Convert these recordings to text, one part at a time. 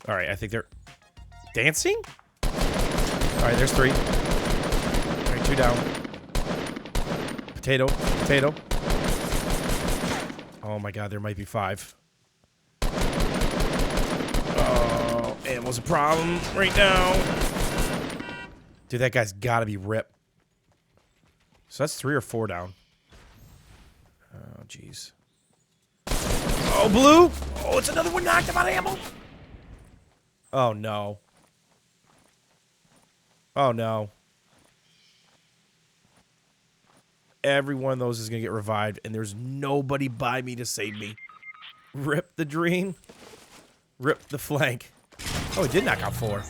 All right, I think they're dancing. All right, there's 3. All right, 2 down. Potato, potato. Oh my God, there might be 5. Oh, ammo's a problem right now. Dude, that guy's got to be ripped. So that's 3 or 4 down. Oh, jeez. Oh, blue. Oh, it's another one knocked him out of ammo. Oh, no. Oh, no. Every one of those is going to get revived, and there's nobody by me to save me. Rip the dream. Rip the flank. Oh, he did knock out 4.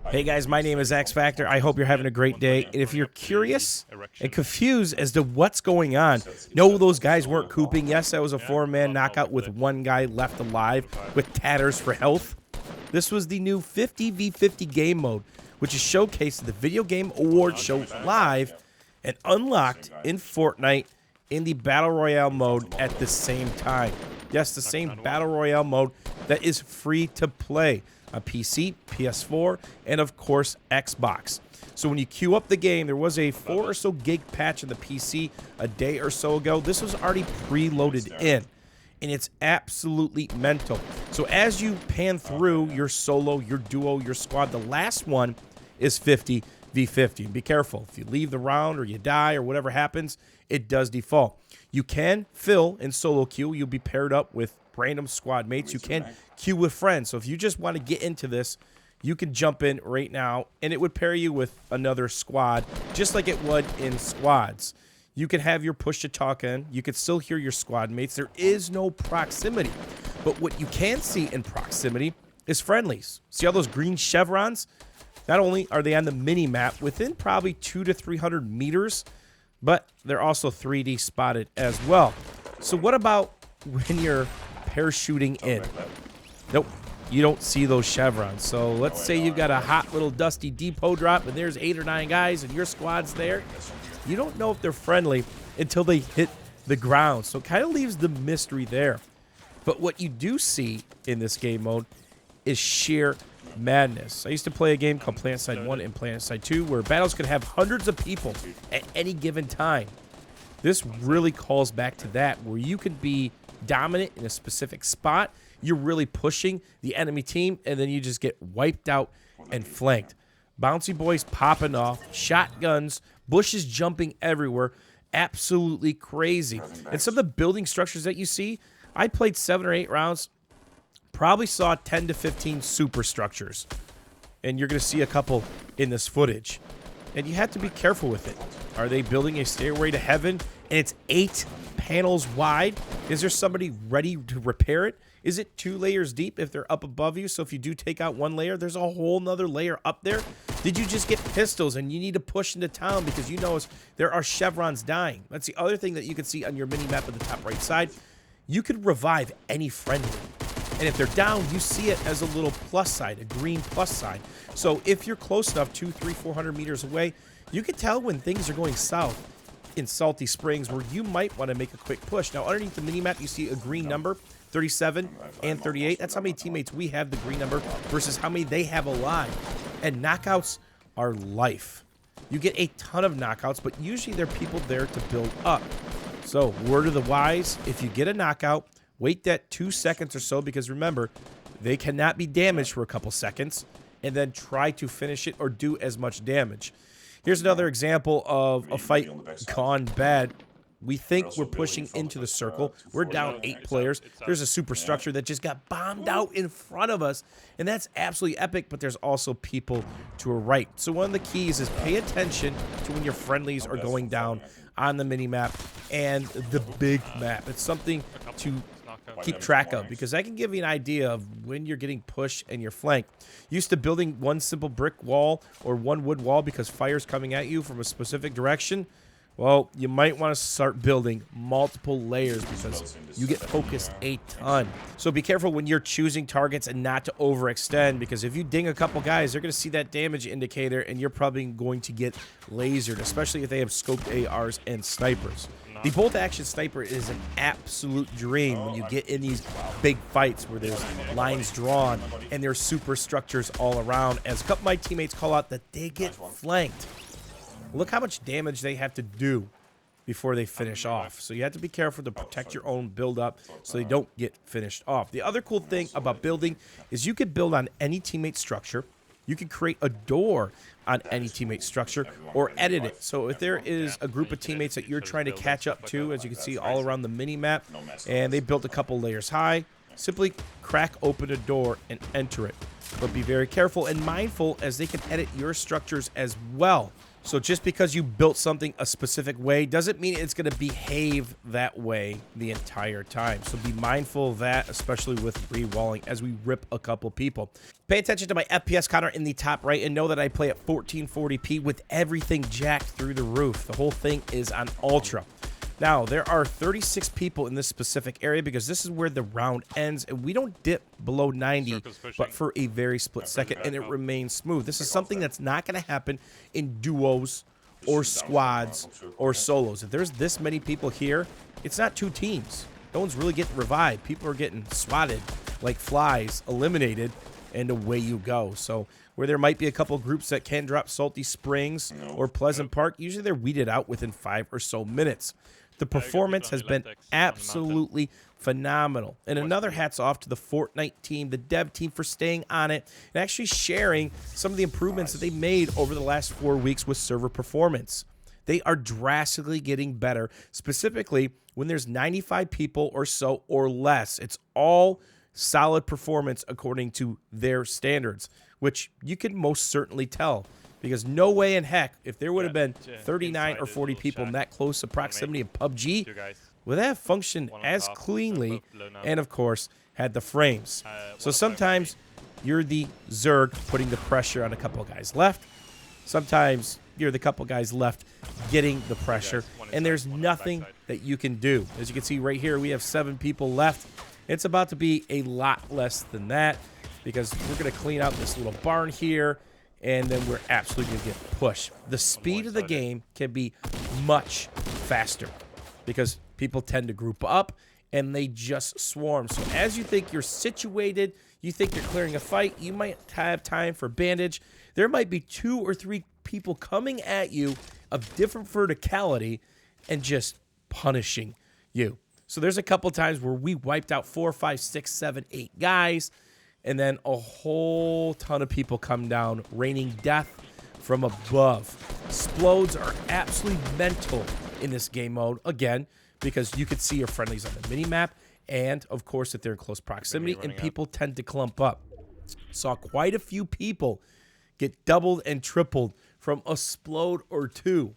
Hey guys, my name is X Factor. I hope you're having a great day. And if you're curious and confused as to what's going on, no, those guys weren't cooping. Yes, that was a 4-man knockout with 1 guy left alive with tatters for health. This was the new 50v50 game mode, which is showcased at the Video Game Awards show live and unlocked in Fortnite in the Battle Royale mode at the same time. Yes, the same Battle Royale mode that is free to play on PC, PS4, and of course Xbox. So when you queue up the game, there was a 4 or so gig patch on the PC a day or so ago. This was already preloaded in, and it's absolutely mental. So as you pan through your solo, your duo, your squad, the last one is 50v50. Be careful. If you leave the round or you die or whatever happens, it does default. You can fill in solo queue. You'll be paired up with random squad mates. You can queue with friends. So if you just want to get into this, you can jump in right now, and it would pair you with another squad, just like it would in squads. You can have your push to talk in. You can still hear your squad mates. There is no proximity. But what you can see in proximity is friendlies. See all those green chevrons? Not only are they on the mini-map within probably 200 to 300 meters, but they're also 3D spotted as well. So what about when you're parachuting in? Nope, you don't see those chevrons. So let's say you've got a hot little dusty depot drop and there's 8 or 9 guys and your squad's there. You don't know if they're friendly until they hit the ground. So it kind of leaves the mystery there. But what you do see in this game mode is sheer madness. I used to play a game called PlanetSide 1 and PlanetSide 2 where battles could have hundreds of people at any given time. This really calls back to that, where you can be dominant in a specific spot. You're really pushing the enemy team, and then you just get wiped out and flanked. Bouncy boys popping off, shotguns, bushes jumping everywhere. Absolutely crazy. And some of the building structures that you see, I played 7 or 8 rounds, probably saw 10 to 15 superstructures. And you're going to see a couple in this footage. And you have to be careful with it. Are they building a stairway to heaven and it's 8 panels wide? Is there somebody ready to repair it? Is it 2 layers deep if they're up above you? So if you do take out 1 layer, there's a whole nother layer up there. Did you just get pistols and you need to push into town because you know there are chevrons dying? That's the other thing that you can see on your mini map at the top right side. You could revive any friendly. And if they're down, you see it as a little plus sign, a green plus sign. So if you're close enough, 200, 300, 400 meters away, you can tell when things are going south in Salty Springs where you might want to make a quick push. Now, underneath the minimap, you see a green number, 37 and 38. That's how many teammates we have the green number versus how many they have alive. And knockouts are life. You get a ton of knockouts, but usually there are people there to build up. So, word of the wise, if you get a knockout, wait that 2 seconds or so, because remember, they cannot be damaged for a couple seconds, and then try to finish it or do as much damage. Here's another example of a fight gone bad. We think we're pushing into the circle. We're down 8 players. There's a superstructure that just got bombed out in front of us, and that's absolutely epic, but there's also people to our right. So one of the keys is pay attention to when your friendlies are going down on the mini-map and the big map. It's something to keep track of, because that can give you an idea of when you're getting pushed and you're flanked. Used to building one simple brick wall or one wood wall because fire's coming at you from a specific direction. Well, you might want to start building multiple layers because you get focused a ton. So be careful when you're choosing targets and not to overextend, because if you ding a couple guys, they're going to see that damage indicator and you're probably going to get lasered, especially if they have scoped ARs and snipers. The bolt-action sniper is an absolute dream when you get in these big fights where there's lines drawn and there's superstructures all around. As a couple of my teammates call out that they get flanked. Look how much damage they have to do before they finish off. So you have to be careful to protect your own build up so they don't get finished off. The other cool thing about building is you can build on any teammate structure. You can create a door on any teammate structure or edit it. So if there is a group of teammates that you're trying to catch up to, as you can see all around the mini map, and they built a couple layers high, simply crack open a door and enter it. But be very careful and mindful as they can edit your structures as well. So just because you built something a specific way doesn't mean it's going to behave that way the entire time. So be mindful of that, especially with rewalling as we rip a couple people. Pay attention to my FPS counter in the top right and know that I play at 1440p with everything jacked through the roof. The whole thing is on ultra. Now, there are 36 people in this specific area because this is where the round ends, and we don't dip below 90, but for a very split second, and it remains smooth. This is something that's not going to happen in duos or squads or solos. If there's this many people here, it's not two teams. No one's really getting revived. People are getting swatted like flies, eliminated, and away you go. So where there might be a couple groups that can drop Salty Springs or Pleasant Park, usually they're weeded out within 5 or so minutes. The performance has been absolutely phenomenal. And another hats off to the Fortnite team, the dev team, for staying on it and actually sharing some of the improvements that they made over the last 4 weeks with server performance. They are drastically getting better, specifically when there's 95 people or so or less. It's all solid performance according to their standards, which you can most certainly tell. Because no way in heck, if there would have been 39 or 40 people in that close of proximity of PUBG, would that have functioned as cleanly and, of course, had the frames. So sometimes you're the Zerg putting the pressure on a couple of guys left. Sometimes you're the couple guys left getting the pressure, and there's nothing that you can do. As you can see right here, we have 7 people left. It's about to be a lot less than that because we're going to clean out this little barn here, and then we're absolutely going to get pushed. The speed of the game can be much faster because people tend to group up and they just swarm. So as you think you're situated, you think you're clearing a fight, you might have time for bandage. There might be 2 or 3 people coming at you of different verticality and just punishing you. So there's a couple times where we wiped out 4, 5, 6, 7, 8 guys, and then a whole ton of people come down, raining death from above. Explodes are absolutely mental in this game mode, again, because you could see your friendlies on the mini-map, and, of course, if they're in close proximity, and people tend to clump up. Saw quite a few people get doubled and tripled from a explode or 2.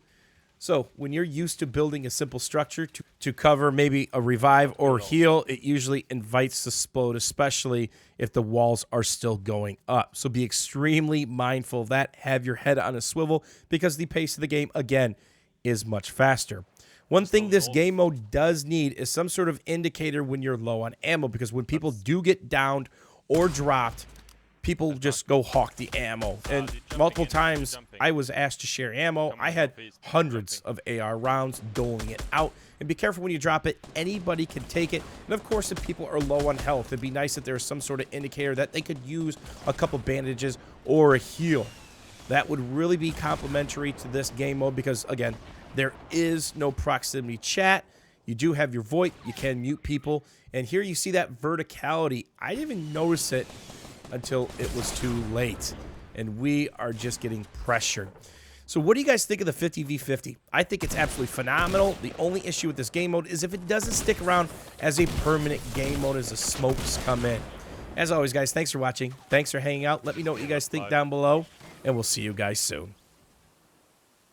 So when you're used to building a simple structure to cover maybe a revive or heal, it usually invites the explode, especially if the walls are still going up. So be extremely mindful of that. Have your head on a swivel because the pace of the game, again, is much faster. One thing this game mode does need is some sort of indicator when you're low on ammo, because when people do get downed or dropped, people just go hawk the ammo. And multiple times I was asked to share ammo. I had hundreds of AR rounds, doling it out. And be careful when you drop it. Anybody can take it. And of course, if people are low on health, it'd be nice if there's some sort of indicator that they could use a couple bandages or a heal. That would really be complimentary to this game mode because, again, there is no proximity chat. You do have your VoIP. You can mute people. And here you see that verticality. I didn't even notice it until it was too late, and we are just getting pressured. So what do you guys think of the 50v50? I think it's absolutely phenomenal. The only issue with this game mode is if it doesn't stick around as a permanent game mode as the smokes come in. As always, guys, thanks for watching. Thanks for hanging out. Let me know what you guys think down below, and we'll see you guys soon.